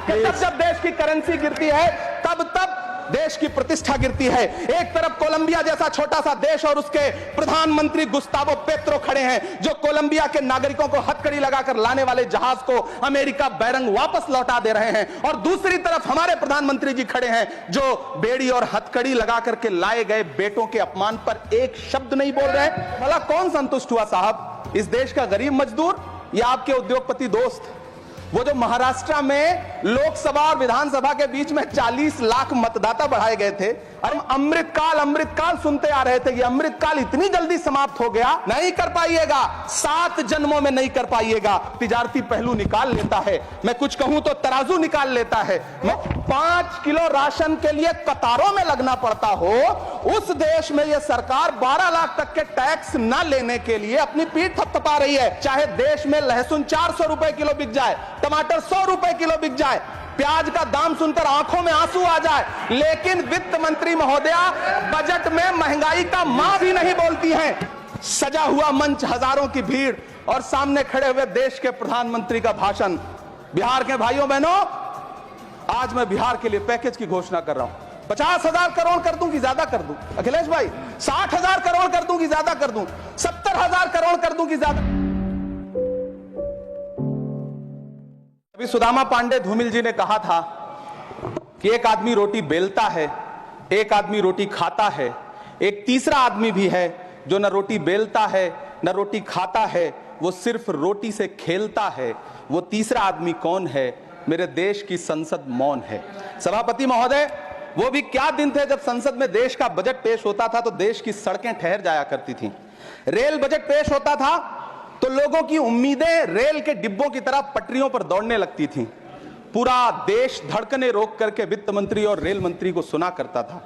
कि जब जब देश की करेंसी गिरती है तब तब देश की प्रतिष्ठा गिरती है। एक तरफ कोलंबिया जैसा छोटा सा देश और उसके प्रधानमंत्री गुस्तावो पेत्रो खड़े हैं जो कोलंबिया के नागरिकों को हथकड़ी लगाकर लाने वाले जहाज को अमेरिका बैरंग वापस लौटा दे रहे हैं, और दूसरी तरफ हमारे प्रधानमंत्री जी खड़े हैं जो बेड़ी और हथकड़ी लगा करके लाए गए बेटों के अपमान पर एक शब्द नहीं बोल रहे। भला कौन संतुष्ट हुआ साहब, इस देश का गरीब मजदूर या आपके उद्योगपति दोस्त? वो जो महाराष्ट्र में लोकसभा और विधानसभा के बीच में 40 लाख मतदाता बढ़ाए गए थे, अरे अमृतकाल सुनते आ रहे थे, ये अमृतकाल इतनी जल्दी समाप्त हो गया, नहीं कर पाइएगा, 7 जन्मों में नहीं कर पाइएगा। तिजारती पहलू निकाल लेता है, मैं कुछ कहूं तो तराजू निकाल लेता है। 5 किलो राशन के लिए कतारों में लगना पड़ता हो, उस देश में यह सरकार 12 लाख तक के टैक्स न लेने के लिए अपनी पीठ थपथपा रही है। चाहे देश में लहसुन 400 रुपए किलो बिक जाए, टमाटर 100 रुपए किलो बिक जाए, प्याज का दाम सुनकर आंखों में आंसू आ जाए, लेकिन वित्त मंत्री महोदया बजट में महंगाई का मां भी नहीं बोलती हैं। सजा हुआ मंच, हजारों की भीड़ और सामने खड़े हुए देश के प्रधानमंत्री का भाषण। बिहार के भाइयों बहनों, आज मैं बिहार के लिए पैकेज की घोषणा कर रहा हूं। 50,000 करोड़ कर दूं कि ज्यादा कर दूं? अखिलेश भाई, 60,000 करोड़ कर दूं कि ज्यादा कर दूं? 70,000 करोड़ कर दूं कि ज्यादा? अभी सुदामा पांडे धूमिल जी ने कहा था कि एक आदमी रोटी बेलता है, एक आदमी रोटी खाता है, एक तीसरा आदमी भी है जो न रोटी बेलता है न रोटी खाता है, वो सिर्फ रोटी से खेलता है। वो तीसरा आदमी कौन है? मेरे देश की संसद मौन है। सभापति महोदय, वो भी क्या दिन थे जब संसद में देश का बजट पेश होता था तो देश की सड़कें ठहर जाया करती थी। रेल बजट पेश होता था तो लोगों की उम्मीदें रेल के डिब्बों की तरह पटरियों पर दौड़ने लगती थीं। पूरा देश धड़कने रोक करके वित्त मंत्री और रेल मंत्री को सुना करता था।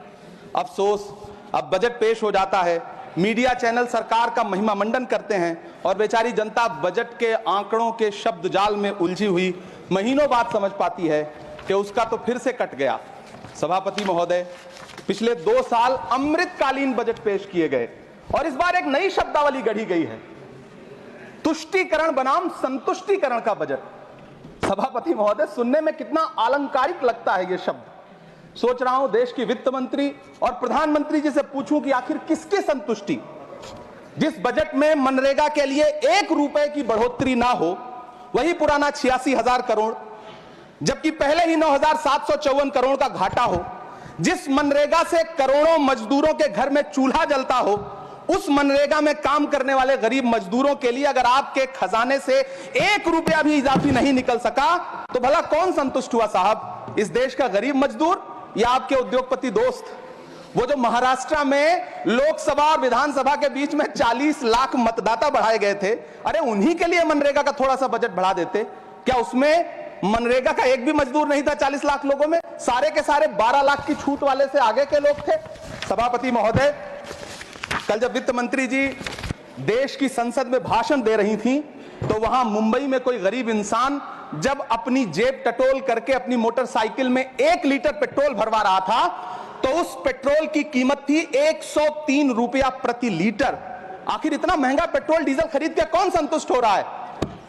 अफसोस, अब बजट पेश हो जाता है, मीडिया चैनल सरकार का महिमा मंडन करते हैं और बेचारी जनता बजट के आंकड़ों के शब्द जाल में उलझी हुई महीनों बाद समझ पाती है कि उसका तो फिर से कट गया। सभापति महोदय, पिछले 2 साल अमृतकालीन बजट पेश किए गए और इस बार एक नई शब्दावली गढ़ी गई है, तुष्टीकरण बनाम संतुष्टीकरण का बजट। सभापति महोदय, सुनने में कितना अलंकारिक लगता है ये शब्द। सोच रहा हूं देश की वित्त मंत्री और प्रधानमंत्री जी से पूछूं कि आखिर किसकी संतुष्टि? जिस बजट में मनरेगा के लिए 1 रुपए की बढ़ोतरी ना हो, वही पुराना 86,000 करोड़, जबकि पहले ही 9,754 करोड़ का घाटा हो, जिस मनरेगा से करोड़ों मजदूरों के घर में चूल्हा जलता हो, उस मनरेगा में काम करने वाले गरीब मजदूरों के लिए अगर आपके खजाने से 1 रुपया भी इजाफी नहीं निकल सका तो भला कौन संतुष्ट हुआ साहब, इस देश का गरीब मजदूर या आपके उद्योगपति दोस्त? वो जो महाराष्ट्र में लोकसभा और विधानसभा के बीच में 40 लाख मतदाता बढ़ाए गए थे, अरे उन्हीं के लिए मनरेगा का थोड़ा सा बजट बढ़ा देते। क्या उसमें मनरेगा का एक भी मजदूर नहीं था? 40 लाख लोगों में सारे के सारे 12 लाख की छूट वाले से आगे के लोग थे। सभापति महोदय, कल जब वित्त मंत्री जी देश की संसद में भाषण दे रही थी तो वहां मुंबई में कोई गरीब इंसान जब अपनी जेब टटोल करके अपनी मोटरसाइकिल में 1 लीटर पेट्रोल भरवा रहा था तो उस पेट्रोल की कीमत थी 103 रुपया प्रति लीटर। आखिर इतना महंगा पेट्रोल डीजल खरीद के कौन संतुष्ट हो रहा है?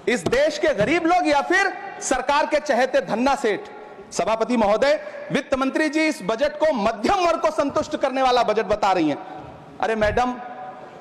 इस देश के गरीब लोग या फिर सरकार के चहेते धन्ना सेठ? सभापति महोदय, वित्त मंत्री जी इस बजट को मध्यम वर्ग को संतुष्ट करने वाला बजट बता रही हैं। अरे मैडम,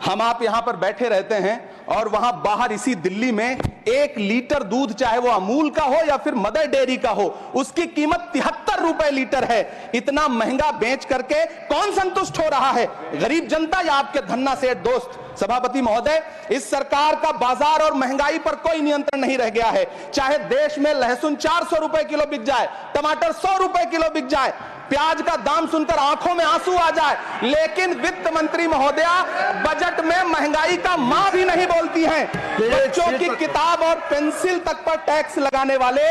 हम आप यहां पर बैठे रहते हैं और वहां बाहर इसी दिल्ली में 1 लीटर दूध, चाहे वो अमूल का हो या फिर मदर डेयरी का हो, उसकी कीमत 73 रुपए लीटर है। इतना महंगा बेच करके कौन संतुष्ट हो रहा है, गरीब जनता या आपके धन्ना सेठ दोस्त? सभापति महोदय, इस सरकार का बाजार और महंगाई पर कोई नियंत्रण नहीं रह गया है। चाहे देश में लहसुन 400 रुपए किलो बिक जाए, टमाटर 100 रुपए किलो बिक जाए, प्याज का दाम सुनकर आंखों में आंसू आ जाए, लेकिन वित्त मंत्री महोदया बजट में महंगाई का मां भी नहीं बोलती हैं। बच्चों की किताब और पेंसिल तक पर टैक्स लगाने वाले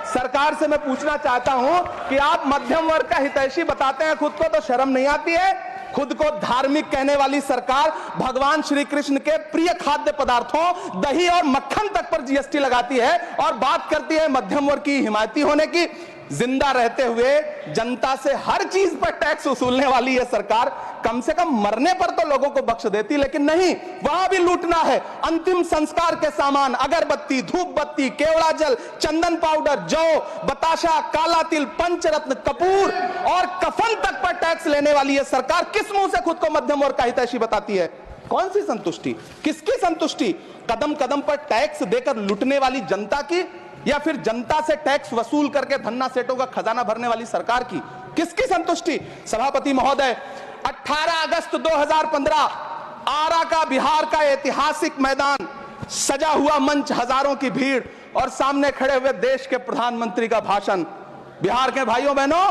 सरकार से मैं पूछना चाहता हूं कि आप मध्यम वर्ग का हितैषी बताते हैं, खुद को तो शर्म नहीं आती है? खुद को धार्मिक कहने वाली सरकार भगवान श्री कृष्ण के प्रिय खाद्य पदार्थों दही और मक्खन तक पर जीएसटी लगाती है और बात करती है मध्यम वर्ग की हिमायती होने की। जिंदा रहते हुए जनता से हर चीज पर टैक्स वसूलने वाली यह सरकार कम से कम मरने पर तो लोगों को बख्श देती, लेकिन नहीं, वहां भी लूटना है। अंतिम संस्कार के सामान, अगरबत्ती, धूप बत्ती, केवड़ा जल, चंदन पाउडर, जौ, बताशा, काला तिल, पंचरत्न, कपूर और कफन तक पर टैक्स लेने वाली यह सरकार किस मुंह से खुद को मध्यम वर्ग का हितैषी बताती है? कौन सी संतुष्टि, किसकी संतुष्टि? कदम कदम पर टैक्स देकर लूटने वाली जनता की, या फिर जनता से टैक्स वसूल करके धन्ना सेठों का खजाना भरने वाली सरकार की? किसकी संतुष्टि? सभापति महोदय, 18 अगस्त 2015 आरा का, बिहार का ऐतिहासिक मैदान, सजा हुआ मंच, हजारों की भीड़ और सामने खड़े हुए देश के प्रधानमंत्री का भाषण। बिहार के भाइयों बहनों,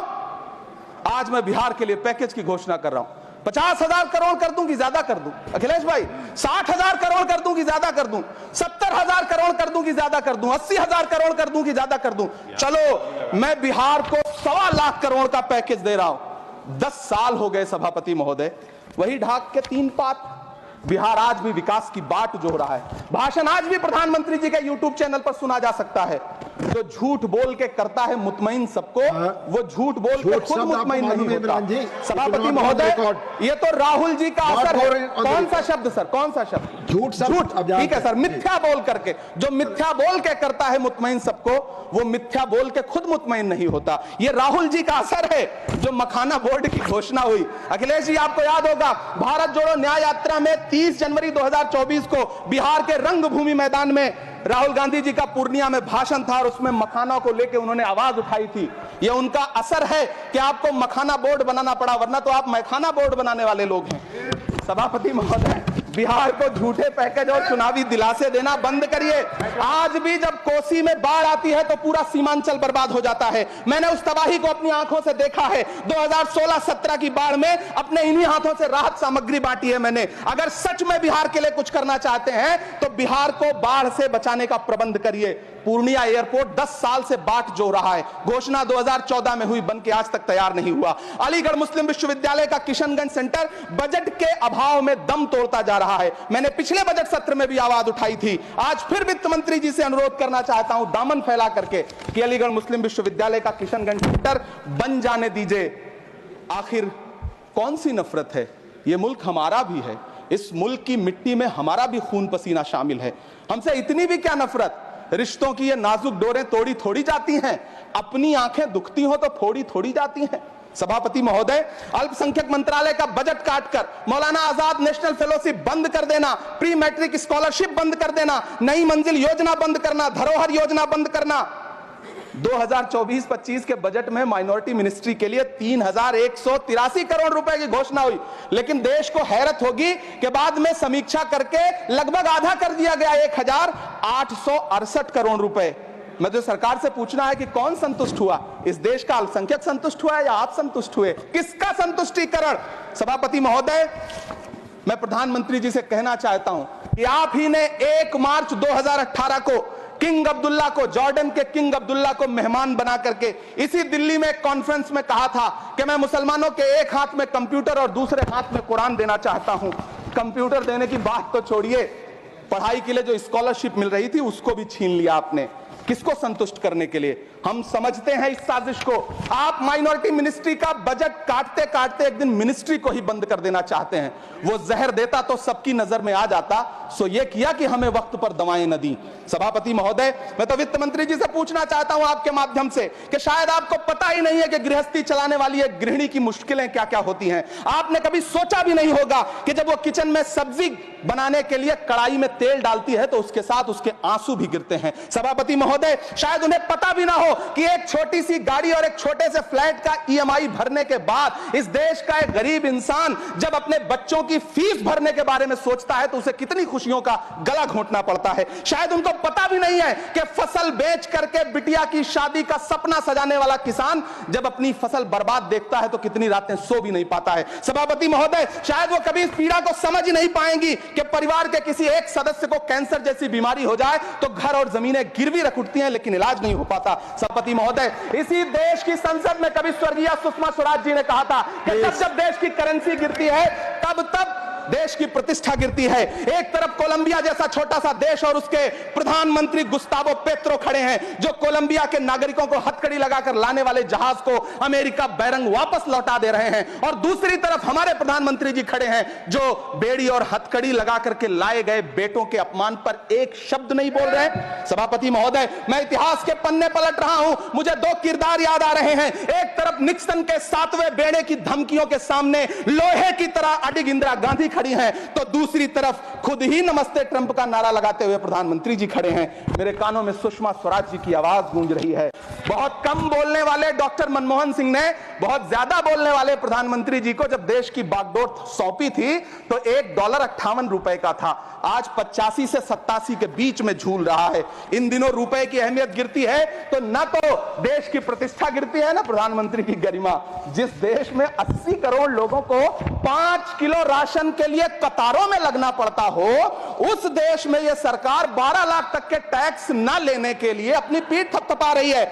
आज मैं बिहार के लिए पैकेज की घोषणा कर रहा हूं। 50,000 करोड़ कर दूं कि ज्यादा कर दूं? अखिलेश भाई, 60,000 करोड़ कर दूं कि ज्यादा कर दूं? 70,000 करोड़ कर दूं कि ज्यादा कर दूं? 80,000 करोड़ कर दूं कि ज्यादा कर दूं? चलो, मैं बिहार को 1.25 लाख करोड़ का पैकेज दे रहा हूं। 10 साल हो गए सभापति महोदय, वही ढाक के 3 पात। बिहार आज भी विकास की बाट जो हो रहा है। भाषण आज भी प्रधानमंत्री जी के यूट्यूब चैनल पर सुना जा सकता है। जो झूठ बोल के करता है मुतमईन सबको, वो झूठ बोल के खुद मुतमईन नहीं होता। सभापति महोदय, ये तो राहुल जी का असर है। कौन सा शब्द सर, कौन सा शब्द? झूठ। ठीक है सर, मिथ्या बोल करके, जो मिथ्या बोल के करता है मुतमईन सबको, वो मिथ्या बोल के खुद मुतमईन नहीं होता। ये राहुल जी का असर है। जो मखाना बोर्ड की घोषणा हुई, अखिलेश जी आपको याद होगा, भारत जोड़ो न्याय यात्रा में 30 जनवरी 2024 को बिहार के रंगभूमि मैदान में राहुल गांधी जी का पूर्णिया में भाषण था और उसमें मखाना को लेकर उन्होंने आवाज उठाई थी। यह उनका असर है कि आपको मखाना बोर्ड बनाना पड़ा, वरना तो आप मैखाना बोर्ड बनाने वाले लोग हैं। सभापति महोदय, बिहार को झूठे पैकेज और चुनावी दिलासे देना बंद करिए। आज भी जब कोसी में बाढ़ आती है तो पूरा सीमांचल बर्बाद हो जाता है। मैंने उस तबाही को अपनी आंखों से देखा है। 2016-17 की बाढ़ में अपने इन्हीं हाथों से राहत सामग्री बांटी है मैंने। अगर सच में बिहार के लिए कुछ करना चाहते हैं तो बिहार को बाढ़ से बचाने का प्रबंध करिए। पूर्णिया एयरपोर्ट 10 साल से बाट जो रहा है, घोषणा 2014 में हुई, बन के आज तक तैयार नहीं हुआ। अलीगढ़ मुस्लिम विश्वविद्यालय का किशनगंज सेंटर बजट के अभाव में दम तोड़ता जा रहा है। मैंने पिछले बजट सत्र में भी आवाज उठाई थी। आज फिर वित्त मंत्री जी से अनुरोध करना चाहता हूं, दामन फैला करके, कि अलीगढ़ मुस्लिम विश्वविद्यालय का किशनगंज सेंटर बन जाने दीजिए। आखिर कौन सी नफरत है? यह मुल्क हमारा भी है। इस मुल्क की मिट्टी में हमारा भी खून पसीना शामिल है। हमसे इतनी भी क्या नफरत? रिश्तों की ये नाजुक डोरें तोड़ी थोड़ी जाती हैं। अपनी आंखें दुखती हो तो फोड़ी थोड़ी जाती हैं। सभापति महोदय, अल्पसंख्यक मंत्रालय का बजट काटकर मौलाना आजाद नेशनल फेलोशिप बंद कर देना, प्री मैट्रिक स्कॉलरशिप बंद कर देना, नई मंजिल योजना बंद करना, धरोहर योजना बंद करना। 2024-25 के बजट में माइनॉरिटी मिनिस्ट्री के लिए 3,183 करोड़ रुपए की घोषणा हुई, लेकिन देश को हैरत होगी कि बाद में समीक्षा करके लगभग आधा कर दिया गया, 1,868 करोड़ रुपए। मैं तो सरकार से पूछना है कि कौन संतुष्ट हुआ? इस देश का अल्पसंख्यक संतुष्ट हुआ या आप संतुष्ट हुए? किसका संतुष्टिकरण? सभापति महोदय, मैं प्रधानमंत्री जी से कहना चाहता हूं कि आप ही ने 1 मार्च 2018 को किंग अब्दुल्ला को, जॉर्डन के किंग अब्दुल्ला को मेहमान बना करके इसी दिल्ली में कॉन्फ्रेंस में कहा था कि मैं मुसलमानों के एक हाथ में कंप्यूटर और दूसरे हाथ में कुरान देना चाहता हूं। कंप्यूटर देने की बात तो छोड़िए, पढ़ाई के लिए जो स्कॉलरशिप मिल रही थी उसको भी छीन लिया आपने। किसको संतुष्ट करने के लिए? हम समझते हैं इस साजिश को। आप माइनॉरिटी मिनिस्ट्री का बजट काटते काटते एक दिन मिनिस्ट्री को ही बंद कर देना चाहते हैं। वो जहर देता तो सबकी नजर में आ जाता, सो ये किया कि हमें वक्त पर दवाएं न दी। सभापति महोदय, मैं तो वित्त मंत्री जी से पूछना चाहता हूं आपके माध्यम से कि शायद आपको पता ही नहीं है कि गृहस्थी चलाने वाली एक गृहिणी की मुश्किलें क्या क्या होती हैं। आपने कभी सोचा भी नहीं होगा कि जब वो किचन में सब्जी बनाने के लिए कड़ाई में तेल डालती है तो उसके साथ उसके आंसू भी गिरते हैं। सभापति महोदय, शायद उन्हें पता भी ना हो कि एक छोटी सी गाड़ी और एक छोटे से फ्लैट का ईएमआई भरने के बाद इस देश का एक गरीब इंसान जब अपने बच्चों की फीस भरने के बारे में सोचता है तो उसे कितनी खुशियों का गला घोंटना पड़ता है। शायद उनको पता भी नहीं है कि फसल बेच करके बिटिया की शादी का सपना सजाने वाला किसान जब अपनी फसल बर्बाद देखता है तो कितनी रातें सो भी नहीं पाता है। सभापति महोदय, शायद वो कभी इस पीड़ा को समझ ही नहीं पाएंगी कि परिवार के किसी एक सदस्य को कैंसर जैसी बीमारी हो जाए तो घर और जमीनें गिरवी रख उठती हैं लेकिन इलाज नहीं हो पाता। सभापति महोदय, इसी देश की संसद में कभी स्वर्गीय सुषमा स्वराज जी ने कहा था कि जब देश की करेंसी गिरती है तब देश की प्रतिष्ठा गिरती है। एक तरफ कोलंबिया जैसा छोटा सा देश और उसके प्रधानमंत्री गुस्तावो पेत्रो खड़े हैं, जो कोलंबिया के नागरिकों को हथकड़ी लगाकर लाने वाले जहाज को अमेरिका बैरंग वापस लौटा दे रहे हैं, और दूसरी तरफ हमारे प्रधानमंत्री जी खड़े हैं जो बेड़ी और हथकड़ी लगा करके लाए गए बेटों के अपमान पर एक शब्द नहीं बोल रहे हैं। सभापति महोदय, मैं इतिहास के पन्ने पलट रहा हूं, मुझे दो किरदार याद आ रहे हैं। एक तरफ निक्सन के 7वें बेड़े की धमकियों के सामने लोहे की तरह अडिग इंदिरा गांधी खड़ी हैं, तो दूसरी तरफ खुद ही नमस्ते ट्रंप का नारा लगाते हुए प्रधानमंत्री जी खड़े हैं। मेरे कानों में सुषमा स्वराज जी की आवाज गूंज रही है। बहुत कम बोलने वाले डॉक्टर मनमोहन सिंह ने बहुत ज्यादा बोलने वाले प्रधानमंत्री जी को जब देश की बागडोर सौंपी थी तो $1.58 का था, आज 85 से 87 के बीच में झूल रहा है। इन दिनों रुपए की अहमियत गिरती है तो न तो देश की प्रतिष्ठा गिरती है, ना प्रधानमंत्री की गरिमा। जिस देश में 80 करोड़ लोगों को 5 किलो राशन के लिए कतारों में लगना पड़ता हो, उस देश में यह सरकार 12 लाख तक के टैक्स न लेने के लिए अपनी पीठ थपथपा रही है।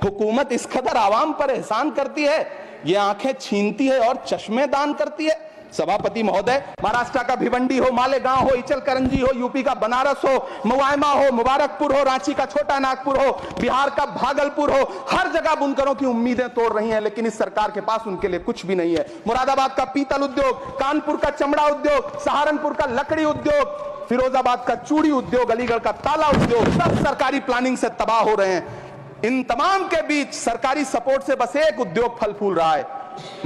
हुकूमत इस कदर आवाम पर एहसान करती है, ये आंखें छीनती है और चश्मे दान करती है। सभापति महोदय, महाराष्ट्र का भिवंडी हो, मालेगांव हो, इचलकरंजी हो, यूपी का बनारस हो, मुआयमा हो, मुबारकपुर हो, रांची का छोटा नागपुर हो, बिहार का भागलपुर हो, हर जगह बुनकरों की उम्मीदें तोड़ रही हैं, लेकिन इस सरकार के पास उनके लिए कुछ भी नहीं है। मुरादाबाद का पीतल उद्योग, कानपुर का चमड़ा उद्योग, सहारनपुर का लकड़ी उद्योग, फिरोजाबाद का चूड़ी उद्योग, अलीगढ़ का ताला उद्योग, सब सरकारी प्लानिंग से तबाह हो रहे हैं। इन तमाम के बीच सरकारी सपोर्ट से बस एक उद्योग फल फूल रहा है,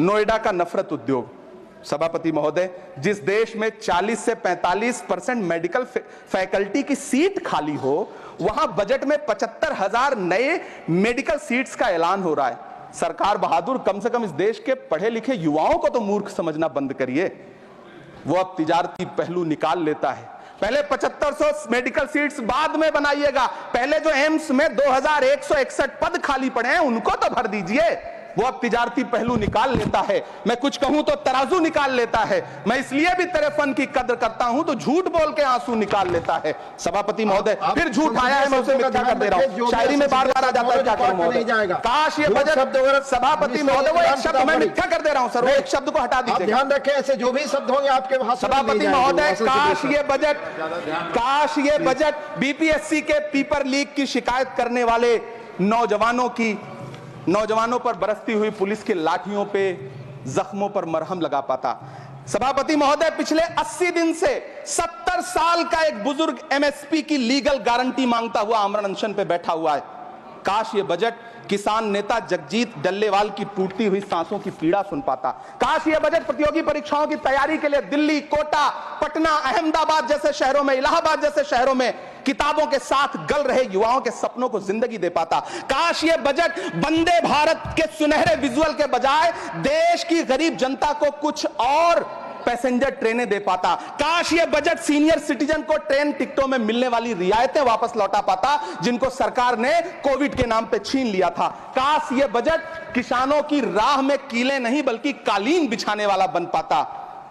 नोएडा का नफरत उद्योग। सभापति महोदय, जिस देश में 40 से 45% मेडिकल फैकल्टी की सीट खाली हो, वहां बजट में 75,000 नए मेडिकल सीट्स का ऐलान हो रहा है। सरकार बहादुर, कम से कम इस देश के पढ़े लिखे युवाओं को तो मूर्ख समझना बंद करिए। वो अब तिजारती पहलू निकाल लेता है। पहले 7500 मेडिकल सीट्स बाद में बनाइएगा, पहले जो एम्स में 2161 पद खाली पड़े हैं उनको तो भर दीजिए। वो अब तिजारती पहलू निकाल लेता है। मैं कुछ कहूं तो तराजू निकाल लेता है। मैं इसलिए भी तेरे फन की कद्र करता हूं तो झूठ बोल के आंसू निकाल लेता है। सभापति महोदय, फिर झूठ आया है, मैं उसे मिथ्या कर दे रहा हूं। शायरी में बार बार आ जाता है, क्या करूं महोदय। काश ये बजट, सभापति महोदय, वो एक शब्द मैं मिथ्या कर दे रहा हूं सर, वो एक शब्द को हटा दीजिए। ध्यान रखें, ऐसे जो भी शब्द होंगे आपके भाषण में सभापति महोदय, काश ये बजट बीपीएससी के पेपर लीक की शिकायत करने वाले नौजवानों पर बरसती हुई पुलिस की लाठियों पे जख्मों पर मरहम लगा पाता। सभापति महोदय, पिछले 80 दिन से 70 साल का एक बुजुर्ग एमएसपी की लीगल गारंटी मांगता हुआ आमरण अनशन पे बैठा हुआ है। काश ये बजट किसान नेता जगजीत डल्लेवाल की टूटती हुई सांसों की पीड़ा सुन पाता। काश ये बजट प्रतियोगी परीक्षाओं की तैयारी के लिए दिल्ली, कोटा, पटना, अहमदाबाद जैसे शहरों में, इलाहाबाद जैसे शहरों में किताबों के साथ गल रहे युवाओं के सपनों को जिंदगी दे पाता। काश ये बजट वंदे भारत के सुनहरे विजुअल के बजाय देश की गरीब जनता को कुछ और पैसेंजर ट्रेनें दे पाता। काश ये बजट सीनियर सिटीजन को ट्रेन टिकटों में मिलने वाली रियायतें वापस लौटा पाता, जिनको सरकार ने कोविड के नाम पे छीन लिया था। काश ये बजट किसानों की राह में कीले नहीं बल्कि कालीन बिछाने वाला बन पाता।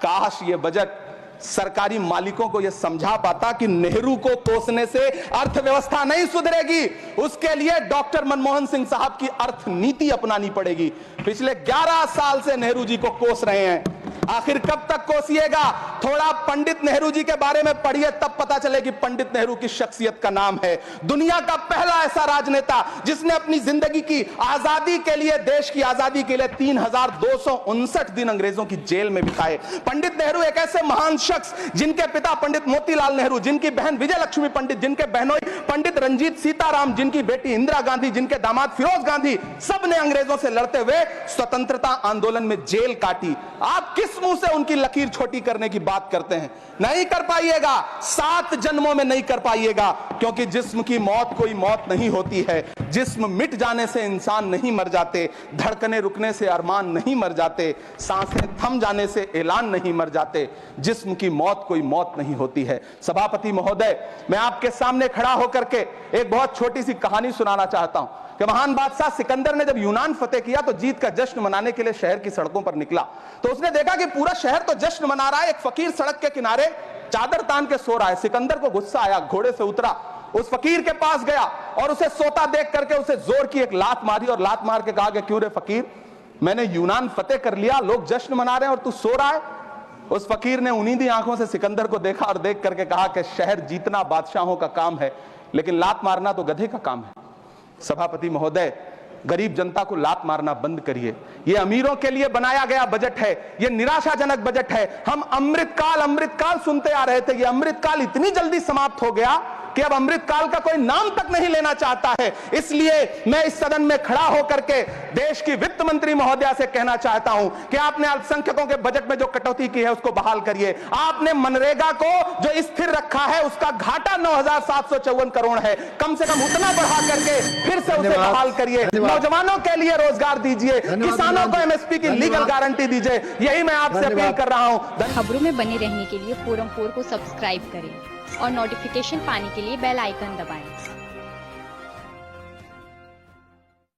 काश ये बजट सरकारी मालिकों को यह समझा पाता कि नेहरू को कोसने से अर्थव्यवस्था नहीं सुधरेगी, उसके लिए डॉक्टर मनमोहन सिंह साहब की अर्थ नीति अपनानी पड़ेगी। पिछले 11 साल से नेहरू जी को कोस रहे हैं, आखिर कब तक कोसिएगा? थोड़ा पंडित नेहरू जी के बारे में पढ़िए, तब पता चले कि पंडित नेहरू की शख्सियत का नाम है। दुनिया का पहला ऐसा राजनेता जिसने अपनी जिंदगी की आजादी के लिए, देश की आजादी के लिए 3259 दिन अंग्रेजों की जेल में बिताए। पंडित नेहरू एक ऐसे महान शख्स जिनके पिता पंडित मोतीलाल नेहरू, जिनकी बहन विजय लक्ष्मी पंडित, जिनके बहनोई पंडित रंजीत सीताराम, जिनकी बेटी इंदिरा गांधी, जिनके दामाद फिरोज गांधी, सब ने अंग्रेजों से लड़ते हुए स्वतंत्रता आंदोलन में जेल काटी। आप किस मुंह से उनकी लकीर छोटी करने की बात करते हैं? नहीं कर पाइएगा, 7 जन्मों में नहीं कर पाइएगा, क्योंकि जिस्म की मौत कोई मौत नहीं होती है। जिस्म मिट जाने से इंसान नहीं मर जाते, धड़कने रुकने से अरमान नहीं मर जाते, सांसें थम जाने से ऐलान नहीं मर जाते। जिस्म की मौत कोई मौत नहीं होती है। सभापति महोदय, मैं आपके सामने खड़ा होकर के एक बहुत छोटी सी कहानी सुनाना चाहता हूं कि महान बादशाह सिकंदर ने जब यूनान फतेह किया तो जीत का जश्न मनाने के लिए शहर की सड़कों पर निकला, तो उसने देखा कि पूरा शहर तो जश्न मना रहा है, एक फकीर सड़क के किनारे चादर तान के सो रहा है। सिकंदर को गुस्सा आया, घोड़े से उतरा, उस फकीर के पास गया और उसे सोता देख करके उसे जोर की एक लात मारी और लात मार के कहा कि क्यों रे फकीर, मैंने यूनान फतेह कर लिया, लोग जश्न मना रहे हैं और तू सो रहा है? उस फकीर ने उन्हीं आंखों से सिकंदर को देखा और देख करके कहा कि शहर जीतना बादशाहों का काम है, लेकिन लात मारना तो गधे का काम है। सभापति महोदय, गरीब जनता को लात मारना बंद करिए। यह अमीरों के लिए बनाया गया बजट है, यह निराशाजनक बजट है। हम अमृतकाल सुनते आ रहे थे, यह अमृतकाल इतनी जल्दी समाप्त हो गया कि अब अमृतकाल का कोई नाम तक नहीं लेना चाहता है। इसलिए मैं इस सदन में खड़ा होकर के देश की वित्त मंत्री महोदया से कहना चाहता हूं कि आपने अल्पसंख्यकों के बजट में जो कटौती की है उसको बहाल करिए। आपने मनरेगा को जो स्थिर रखा है उसका घाटा 9,754 करोड़ है, कम से कम उतना बढ़ा करके फिर से उसे बहाल करिए। नौजवानों के लिए रोजगार दीजिए, किसानों को एमएसपी की लीगल गारंटी दीजिए। यही मैं आपसे अपील कर रहा हूं। खबरों में बने रहने के लिए फोरम 4 को सब्सक्राइब करें और नोटिफिकेशन पाने के लिए बेल आइकन दबाएं।